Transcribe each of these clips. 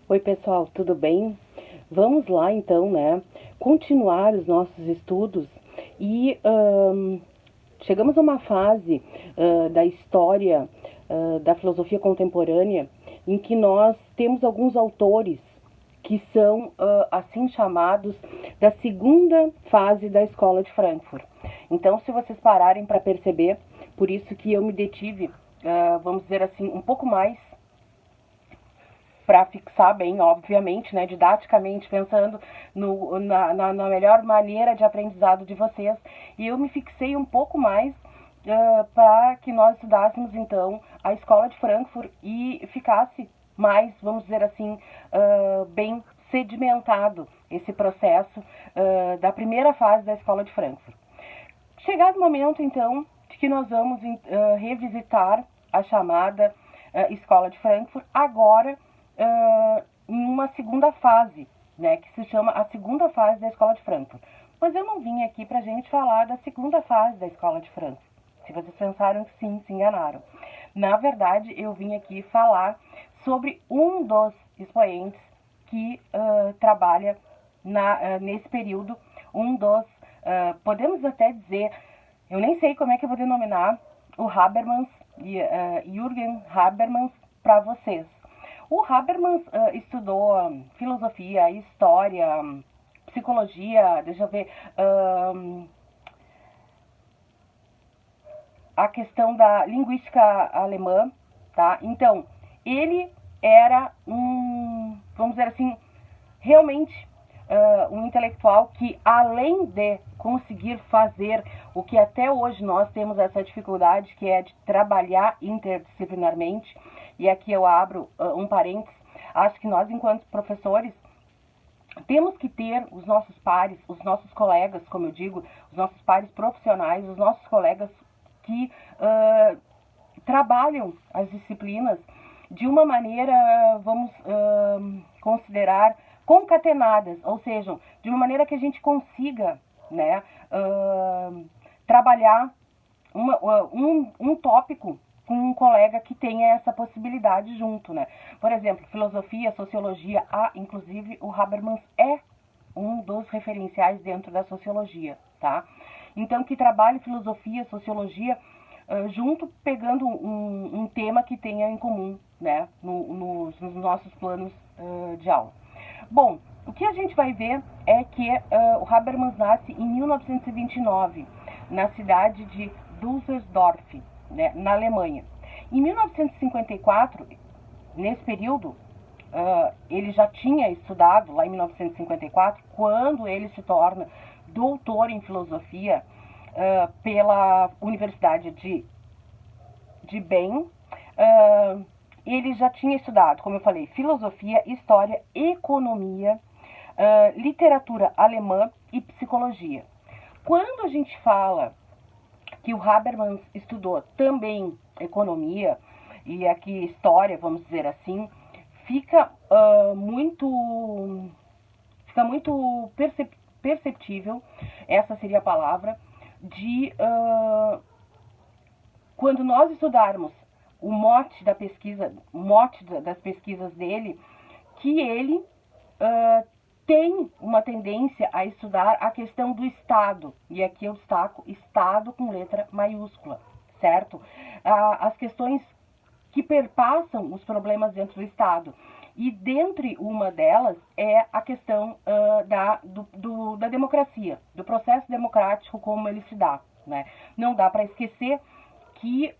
Oi, pessoal, tudo bem? Vamos lá, então, né? Continuar os nossos estudos e chegamos a uma fase da história da filosofia contemporânea em que nós temos alguns autores que são assim chamados da segunda fase da Escola de Frankfurt. Então, se vocês pararem para perceber, por isso que eu me detive, vamos dizer assim, um pouco mais para fixar bem, obviamente, né, didaticamente, pensando na melhor maneira de aprendizado de vocês. E eu me fixei um pouco mais para que nós estudássemos, então, a Escola de Frankfurt e ficasse mais, vamos dizer assim, bem sedimentado esse processo da primeira fase da Escola de Frankfurt. Chegado o momento, então, de que nós vamos revisitar a chamada Escola de Frankfurt, agora em uma segunda fase, né, que se chama a segunda fase da Escola de Frankfurt. Mas eu não vim aqui para a gente falar da segunda fase da Escola de Frankfurt. Se vocês pensaram que sim, se enganaram. Na verdade, eu vim aqui falar sobre um dos expoentes que trabalha nesse período, um dos, podemos até dizer, eu nem sei como é que eu vou denominar o Habermas, Jürgen Habermas, para vocês. O Habermas estudou filosofia, história, psicologia, deixa eu ver, a questão da linguística alemã, tá? Então, ele era vamos dizer assim, realmente um intelectual que, além de conseguir fazer o que até hoje nós temos essa dificuldade, que é de trabalhar interdisciplinarmente, e aqui eu abro um parênteses, acho que nós, enquanto professores, temos que ter os nossos pares, os nossos colegas, como eu digo, os nossos pares profissionais, os nossos colegas que trabalham as disciplinas de uma maneira, vamos considerar, concatenadas, ou seja, de uma maneira que a gente consiga, né, trabalhar um tópico com um colega que tenha essa possibilidade junto, né? Por exemplo, filosofia, sociologia, inclusive o Habermas é um dos referenciais dentro da sociologia, tá? Então, que trabalhe filosofia, sociologia, junto, pegando um tema que tenha em comum, né, nos nossos planos de aula. Bom, o que a gente vai ver é que o Habermas nasce em 1929, na cidade de Düsseldorf, né, na Alemanha. Em 1954, nesse período, ele já tinha estudado, lá em 1954, quando ele se torna doutor em filosofia pela Universidade de Bonn. Ele já tinha estudado, como eu falei, filosofia, história, economia, literatura alemã e psicologia. Quando a gente fala que o Habermas estudou também economia e aqui história, vamos dizer assim, fica muito perceptível, essa seria a palavra, de quando nós estudarmos o mote da pesquisa, das pesquisas dele, que ele tem uma tendência a estudar a questão do Estado, e aqui eu destaco Estado com letra maiúscula, certo? As questões que perpassam os problemas dentro do Estado. E dentre uma delas é a questão da democracia, do processo democrático, como ele se dá, né? Não dá para esquecer que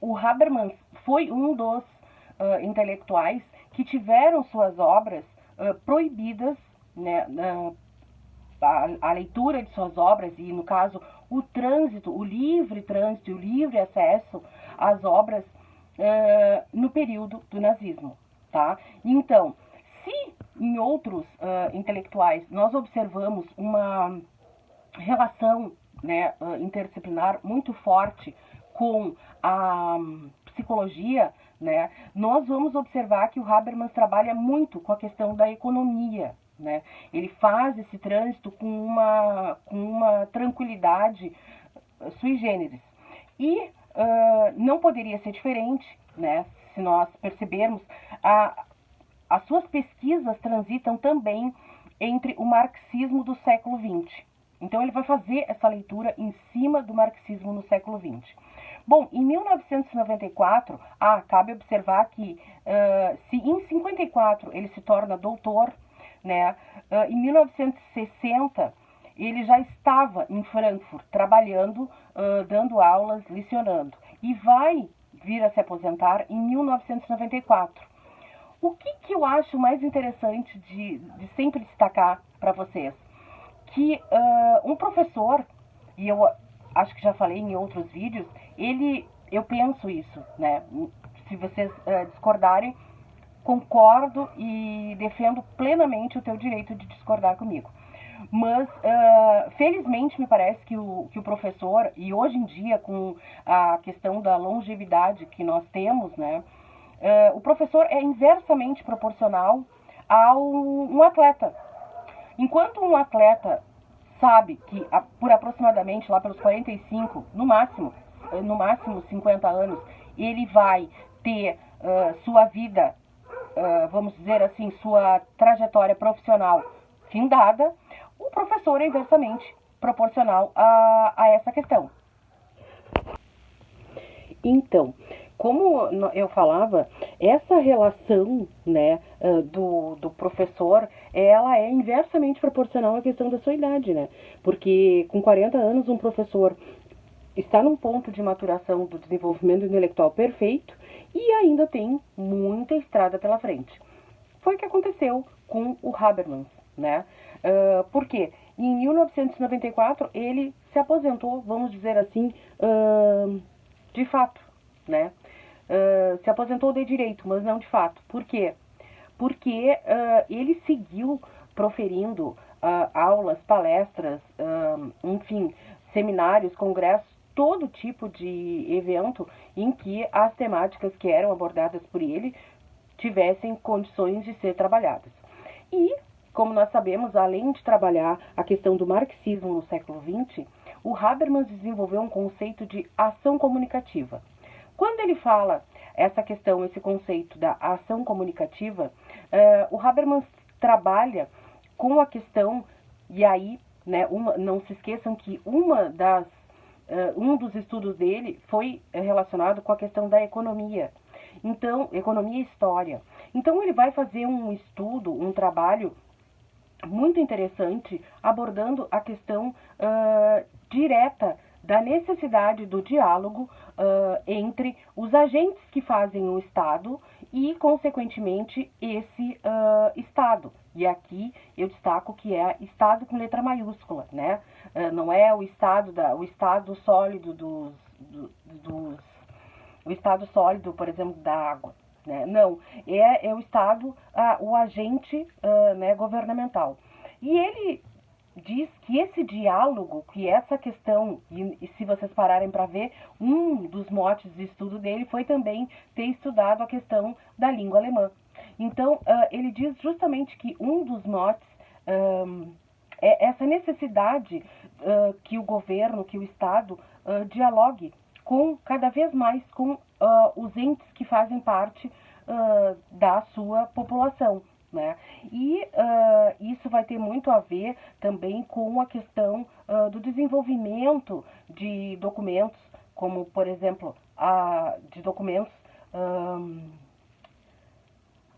o Habermas foi um dos intelectuais que tiveram suas obras proibidas, né, a leitura de suas obras e, no caso, o trânsito, o livre trânsito, o livre acesso às obras no período do nazismo, tá? Então, se em outros intelectuais nós observamos uma relação, né, interdisciplinar muito forte com a psicologia, né, nós vamos observar que o Habermas trabalha muito com a questão da economia, né? Ele faz esse trânsito com uma tranquilidade sui generis. E não poderia ser diferente, né, se nós percebermos, as suas pesquisas transitam também entre o marxismo do século XX. Então, ele vai fazer essa leitura em cima do marxismo no século XX. Bom, em 1994, cabe observar que se em 54 ele se torna doutor, né, em 1960 ele já estava em Frankfurt trabalhando, dando aulas, lecionando, e vai vir a se aposentar em 1994. O que eu acho mais interessante de sempre destacar para vocês? Que um professor, e eu acho que já falei em outros vídeos, eu penso isso, né? Se vocês discordarem, concordo e defendo plenamente o teu direito de discordar comigo. Mas, felizmente, me parece que o professor, e hoje em dia, com a questão da longevidade que nós temos, né, o professor é inversamente proporcional a um atleta. Enquanto um atleta sabe que por aproximadamente lá pelos 45, no máximo 50 anos, ele vai ter sua vida, vamos dizer assim, sua trajetória profissional findada, o professor é inversamente proporcional a essa questão. Então, como eu falava, essa relação, né, do professor, ela é inversamente proporcional à questão da sua idade, né? Porque com 40 anos um professor está num ponto de maturação do desenvolvimento intelectual perfeito e ainda tem muita estrada pela frente. Foi o que aconteceu com o Habermas, né? Por quê? Em 1994 ele se aposentou, vamos dizer assim, de fato, né? Se aposentou de direito, mas não de fato. Por quê? Porque ele seguiu proferindo aulas, palestras, enfim, seminários, congressos, todo tipo de evento em que as temáticas que eram abordadas por ele tivessem condições de ser trabalhadas. E, como nós sabemos, além de trabalhar a questão do marxismo no século XX, o Habermas desenvolveu um conceito de ação comunicativa. Quando ele fala esse conceito da ação comunicativa, o Habermas trabalha com a questão, e aí, né, não se esqueçam que um dos estudos dele foi relacionado com a questão da economia. Então, economia e história. Então, ele vai fazer um estudo, um trabalho muito interessante, abordando a questão direta da necessidade do diálogo entre os agentes que fazem o Estado e, consequentemente, esse Estado. E aqui eu destaco que é Estado com letra maiúscula, né? Não é o Estado sólido o Estado sólido, por exemplo, da água, né? Não, é o Estado, o agente né, governamental. E ele diz que esse diálogo, que essa questão, e se vocês pararem para ver, um dos motes de estudo dele foi também ter estudado a questão da língua alemã. Então, ele diz justamente que um dos motes é essa necessidade que o governo, que o Estado dialogue cada vez mais com os entes que fazem parte da sua população. Né? E isso vai ter muito a ver também com a questão do desenvolvimento de documentos, como, por exemplo, de documentos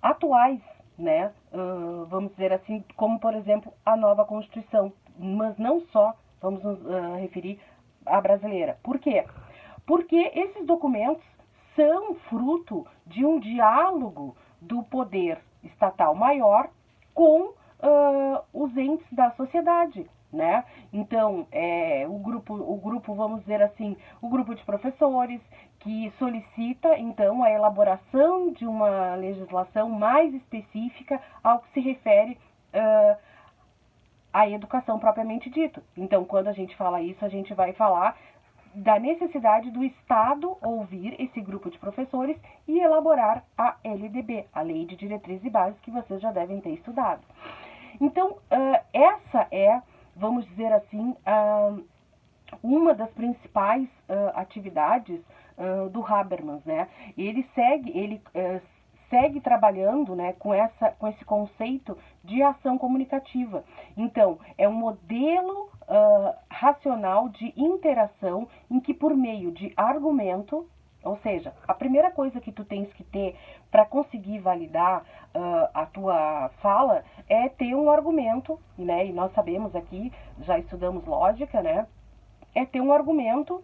atuais, né? Vamos dizer assim, como, por exemplo, a nova Constituição, mas não só, vamos nos referir à brasileira. Por quê? Porque esses documentos são fruto de um diálogo do poder estatal maior com os entes da sociedade, né? Então, o grupo, vamos dizer assim, o grupo de professores que solicita, então, a elaboração de uma legislação mais específica ao que se refere à educação propriamente dito. Então, quando a gente fala isso, a gente vai falar da necessidade do Estado ouvir esse grupo de professores e elaborar a LDB, a Lei de Diretrizes e Bases, que vocês já devem ter estudado. Então, essa é, vamos dizer assim, uma das principais atividades do Habermas, né? Ele segue trabalhando, né, com esse conceito de ação comunicativa. Então, é um modelo racional de interação em que, por meio de argumento, ou seja, a primeira coisa que tu tens que ter para conseguir validar a tua fala é ter um argumento, né? E nós sabemos aqui, já estudamos lógica, né? É ter um argumento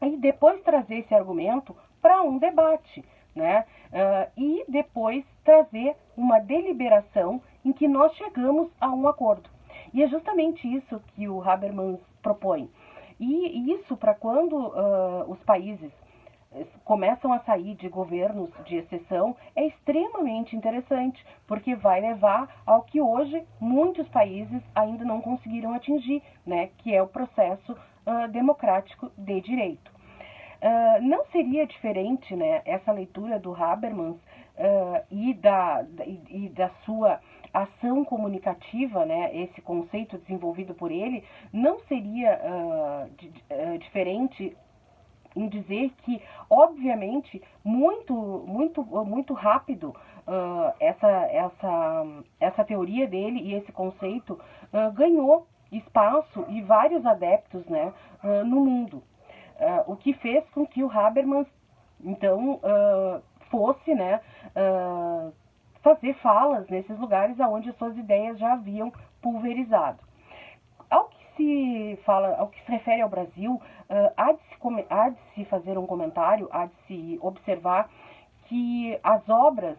e depois trazer esse argumento para um debate, né? E depois trazer uma deliberação em que nós chegamos a um acordo. E é justamente isso que o Habermas propõe. E isso para quando os países começam a sair de governos de exceção é extremamente interessante, porque vai levar ao que hoje muitos países ainda não conseguiram atingir, né? Que é o processo democrático de direito. Não seria diferente, né, essa leitura do Habermas e da sua ação comunicativa, né, esse conceito desenvolvido por ele, não seria diferente em dizer que, obviamente, muito rápido essa teoria dele e esse conceito ganhou espaço e vários adeptos, né, no mundo. O que fez com que o Habermas, então, fosse, né, fazer falas nesses lugares onde as suas ideias já haviam pulverizado. Ao que se refere ao Brasil, há de se fazer um comentário, há de se observar que as obras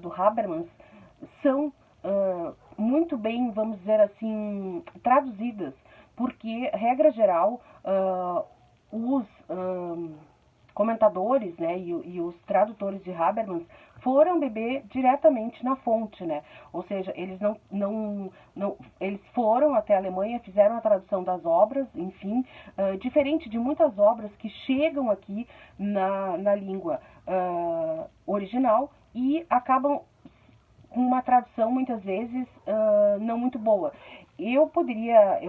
do Habermas são muito bem, vamos dizer assim, traduzidas, porque, regra geral, os comentadores, né, e os tradutores de Habermas foram beber diretamente na fonte, né? Ou seja, eles eles foram até a Alemanha, fizeram a tradução das obras, enfim, diferente de muitas obras que chegam aqui na língua original e acabam com uma tradução muitas vezes não muito boa. Eu poderia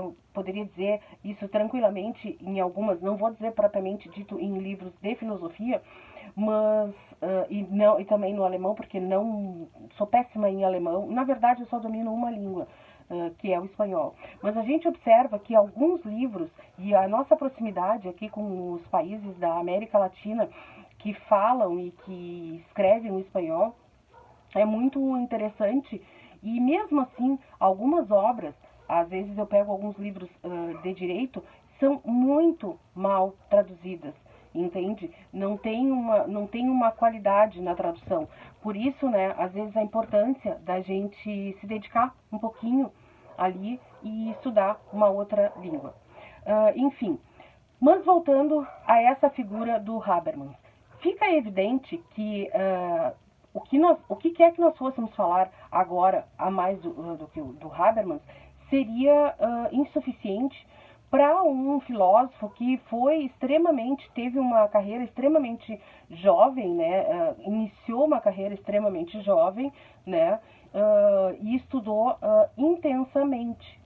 dizer isso tranquilamente em algumas, não vou dizer propriamente dito em livros de filosofia, mas e também no alemão, porque não sou péssima em alemão. Na verdade, eu só domino uma língua, que é o espanhol. Mas a gente observa que alguns livros e a nossa proximidade aqui com os países da América Latina que falam e que escrevem o espanhol é muito interessante. E mesmo assim, algumas obras, às vezes eu pego alguns livros de direito, são muito mal traduzidas, entende? Não tem uma qualidade na tradução. Por isso, né, às vezes a importância da gente se dedicar um pouquinho ali e estudar uma outra língua. Enfim, mas voltando a essa figura do Habermas, fica evidente que o que quer que nós fôssemos falar agora, a mais do que do Habermas, seria insuficiente para um filósofo que teve uma carreira extremamente jovem, né? Iniciou uma carreira extremamente jovem, né? E estudou intensamente,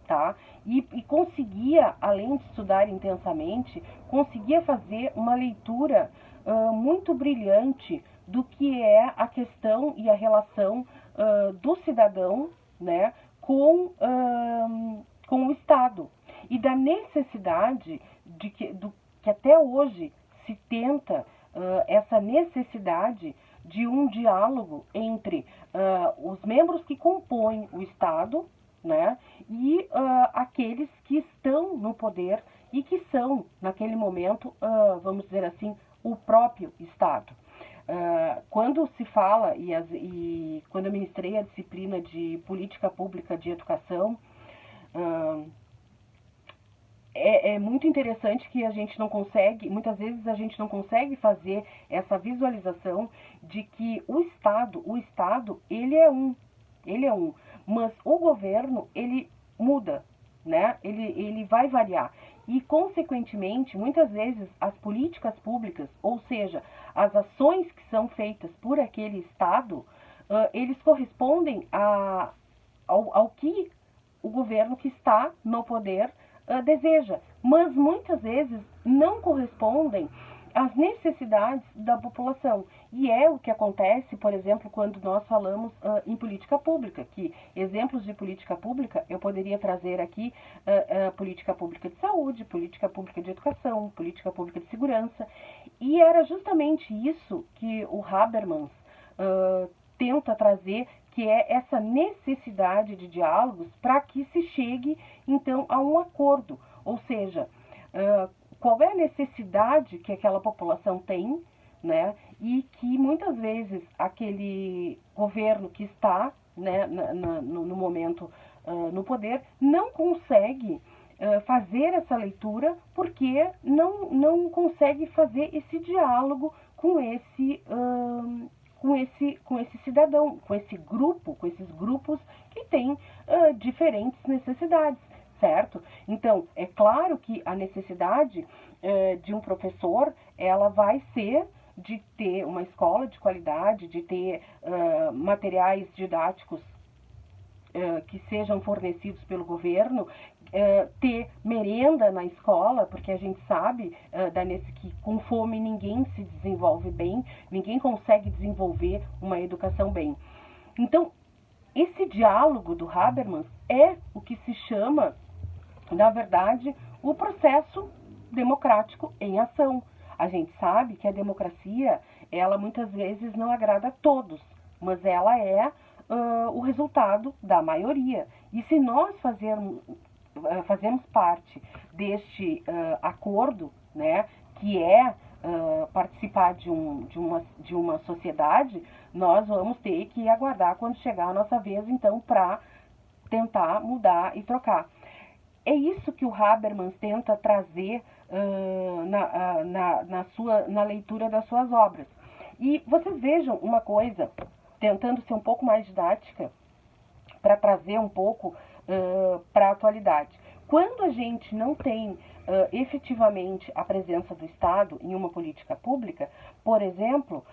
tá? E conseguia, além de estudar intensamente, conseguia fazer uma leitura muito brilhante do que é a questão e a relação do cidadão, né, com o Estado. E da necessidade que até hoje se tenta essa necessidade de um diálogo entre os membros que compõem o Estado, né, e aqueles que estão no poder e que são, naquele momento, vamos dizer assim, o próprio Estado. Quando se fala, e quando eu ministrei a disciplina de política pública de educação, é muito interessante que a gente não consegue, muitas vezes a gente não consegue fazer essa visualização de que o Estado, ele é um, mas o governo, ele muda, né? Ele vai variar. E, consequentemente, muitas vezes as políticas públicas, ou seja, as ações que são feitas por aquele Estado, eles correspondem ao que o governo que está no poder deseja, mas muitas vezes não correspondem as necessidades da população. E é o que acontece, por exemplo, quando nós falamos em política pública, que exemplos de política pública eu poderia trazer aqui política pública de saúde, política pública de educação, política pública de segurança, e era justamente isso que o Habermas tenta trazer, que é essa necessidade de diálogos para que se chegue, então, a um acordo, ou seja, qual é a necessidade que aquela população tem, né, e que muitas vezes aquele governo que está, né, no momento no poder não consegue fazer essa leitura porque não consegue fazer esse diálogo com esse cidadão, com esses grupos que têm diferentes necessidades. Certo? Então, é claro que a necessidade de um professor, ela vai ser de ter uma escola de qualidade, de ter materiais didáticos que sejam fornecidos pelo governo, ter merenda na escola, porque a gente sabe que com fome ninguém se desenvolve bem, ninguém consegue desenvolver uma educação bem. Então, esse diálogo do Habermas é o que se chama, na verdade, o processo democrático em ação. A gente sabe que a democracia, ela muitas vezes não agrada a todos, mas ela é o resultado da maioria. E se nós fazemos parte deste acordo, né, que é participar de uma sociedade, nós vamos ter que aguardar quando chegar a nossa vez, então, para tentar mudar e trocar. É isso que o Habermas tenta trazer na leitura das suas obras. E vocês vejam uma coisa, tentando ser um pouco mais didática, para trazer um pouco para a atualidade. Quando a gente não tem efetivamente a presença do Estado em uma política pública, por exemplo,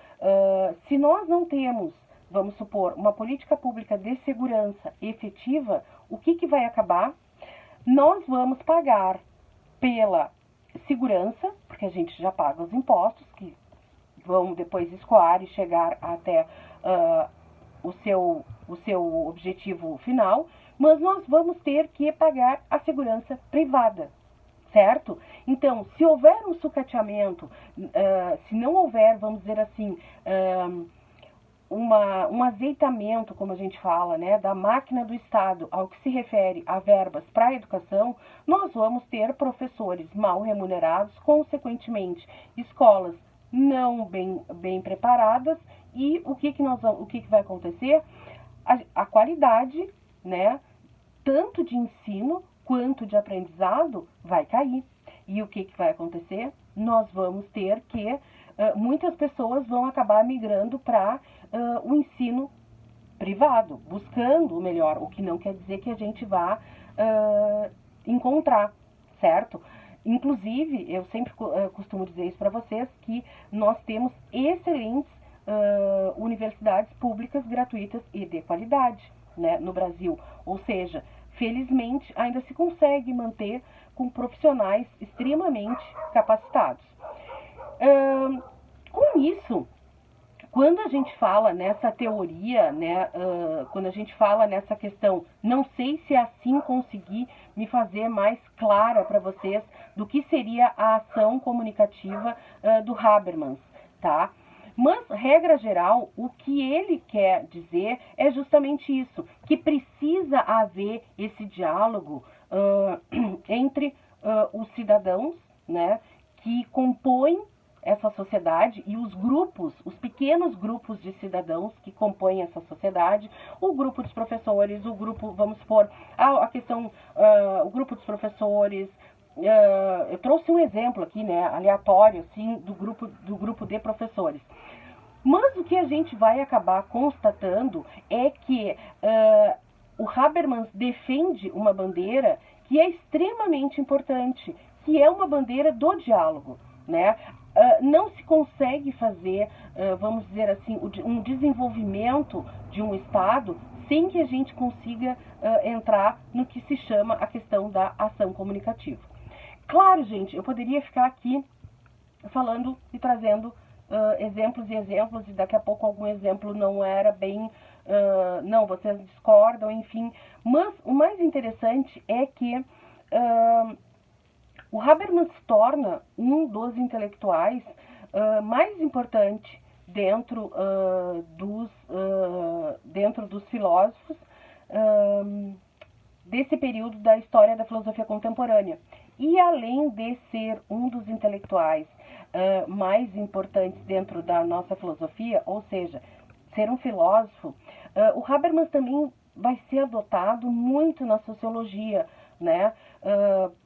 se nós não temos, vamos supor, uma política pública de segurança efetiva, o que vai acabar? Nós vamos pagar pela segurança, porque a gente já paga os impostos, que vão depois escoar e chegar até o seu objetivo final, mas nós vamos ter que pagar a segurança privada, certo? Então, se houver um sucateamento, se não houver, vamos dizer assim, um azeitamento, como a gente fala, né, da máquina do Estado ao que se refere a verbas para a educação, nós vamos ter professores mal remunerados, consequentemente, escolas não bem preparadas, e o que vai acontecer? A qualidade, né, tanto de ensino quanto de aprendizado vai cair. E o que vai acontecer? Nós vamos ter que muitas pessoas vão acabar migrando para o ensino privado, buscando o melhor, o que não quer dizer que a gente vá encontrar, certo? Inclusive, eu sempre costumo dizer isso para vocês, que nós temos excelentes universidades públicas, gratuitas e de qualidade, né, no Brasil. Ou seja, felizmente ainda se consegue manter com profissionais extremamente capacitados. Com isso, quando a gente fala nessa teoria, né, quando a gente fala nessa questão, não sei se assim consegui me fazer mais clara para vocês do que seria a ação comunicativa do Habermas, tá? Mas, regra geral, o que ele quer dizer é justamente isso, que precisa haver esse diálogo entre os cidadãos, né, que compõem essa sociedade e os grupos, os pequenos grupos de cidadãos que compõem essa sociedade, o grupo dos professores, o grupo, vamos supor, o grupo dos professores, eu trouxe um exemplo aqui, né, aleatório, assim, do grupo de professores. Mas o que a gente vai acabar constatando é que o Habermas defende uma bandeira que é extremamente importante, que é uma bandeira do diálogo, né? Não se consegue fazer, vamos dizer assim, um desenvolvimento de um Estado sem que a gente consiga entrar no que se chama a questão da ação comunicativa. Claro, gente, eu poderia ficar aqui falando e trazendo exemplos e exemplos, e daqui a pouco algum exemplo não era bem, não, vocês discordam, enfim. Mas o mais interessante é que o Habermas se torna um dos intelectuais mais importantes dentro dos filósofos desse período da história da filosofia contemporânea. E além de ser um dos intelectuais mais importantes dentro da nossa filosofia, ou seja, ser um filósofo, o Habermas também vai ser adotado muito na sociologia, né?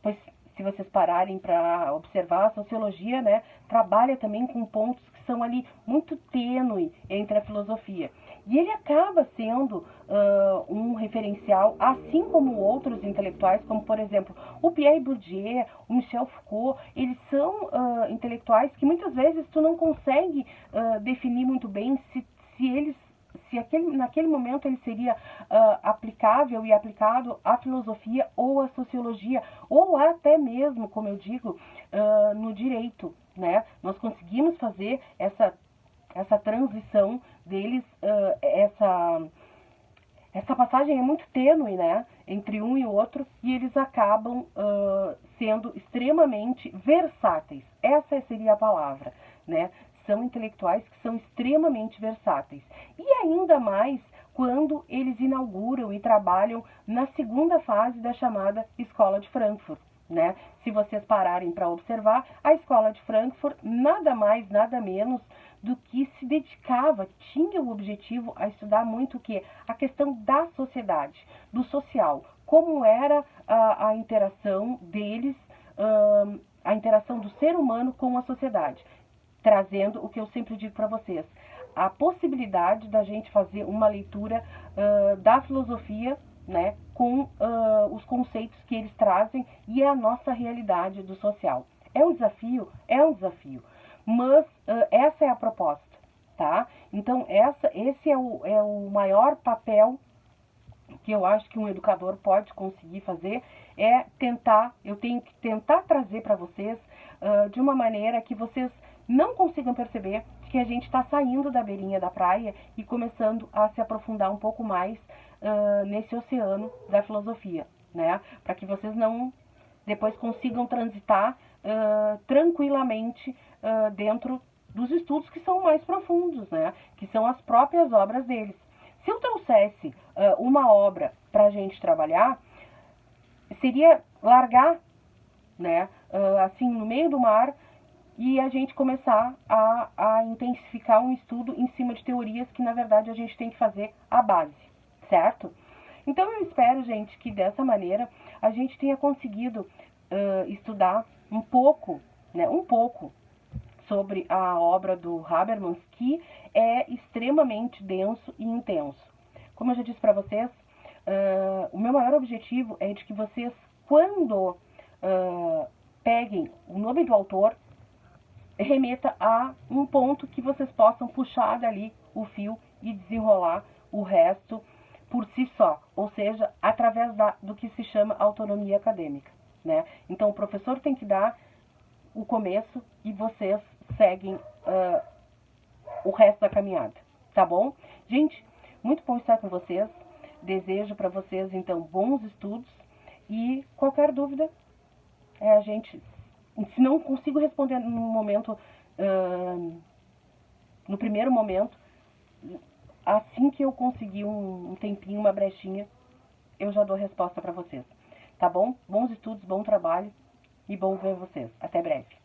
Pois se vocês pararem para observar, a sociologia, né, trabalha também com pontos que são ali muito tênue entre a filosofia. E ele acaba sendo um referencial, assim como outros intelectuais, como, por exemplo, o Pierre Bourdieu, o Michel Foucault. Eles são intelectuais que muitas vezes tu não consegue definir muito bem se naquele momento ele seria aplicável e aplicado à filosofia ou à sociologia, ou até mesmo, como eu digo, no direito, né? Nós conseguimos fazer essa transição deles, essa passagem é muito tênue, né, entre um e outro, e eles acabam sendo extremamente versáteis. Essa seria a palavra, né? São intelectuais que são extremamente versáteis. E ainda mais quando eles inauguram e trabalham na segunda fase da chamada Escola de Frankfurt, né? Se vocês pararem para observar, a Escola de Frankfurt nada mais, nada menos do que se dedicava, tinha o objetivo a estudar muito o quê? A questão da sociedade, do social, como era a interação deles, a interação do ser humano com a sociedade, trazendo o que eu sempre digo para vocês, a possibilidade da gente fazer uma leitura da filosofia, né, com os conceitos que eles trazem e a nossa realidade do social. É um desafio? É um desafio. Mas essa é a proposta, tá? Então, esse é o maior papel que eu acho que um educador pode conseguir fazer, eu tenho que tentar trazer para vocês de uma maneira que vocês não consigam perceber que a gente está saindo da beirinha da praia e começando a se aprofundar um pouco mais nesse oceano da filosofia, né? Para que vocês não depois consigam transitar tranquilamente dentro dos estudos que são mais profundos, né? Que são as próprias obras deles. Se eu trouxesse uma obra para a gente trabalhar, seria largar, né, assim, no meio do mar, e a gente começar a intensificar um estudo em cima de teorias que, na verdade, a gente tem que fazer a base, certo? Então, eu espero, gente, que dessa maneira a gente tenha conseguido estudar um pouco, né, sobre a obra do Habermas, que é extremamente denso e intenso. Como eu já disse para vocês, o meu maior objetivo é de que vocês, quando peguem o nome do autor, remeta a um ponto que vocês possam puxar dali o fio e desenrolar o resto por si só, ou seja, através do que se chama autonomia acadêmica, né? Então, o professor tem que dar o começo e vocês seguem o resto da caminhada, tá bom? Gente, muito bom estar com vocês. Desejo para vocês, então, bons estudos e qualquer dúvida, se não consigo responder no momento, no primeiro momento, assim que eu conseguir um tempinho, uma brechinha, eu já dou resposta para vocês, tá bom? Bons estudos, bom trabalho e bom ver vocês. Até breve.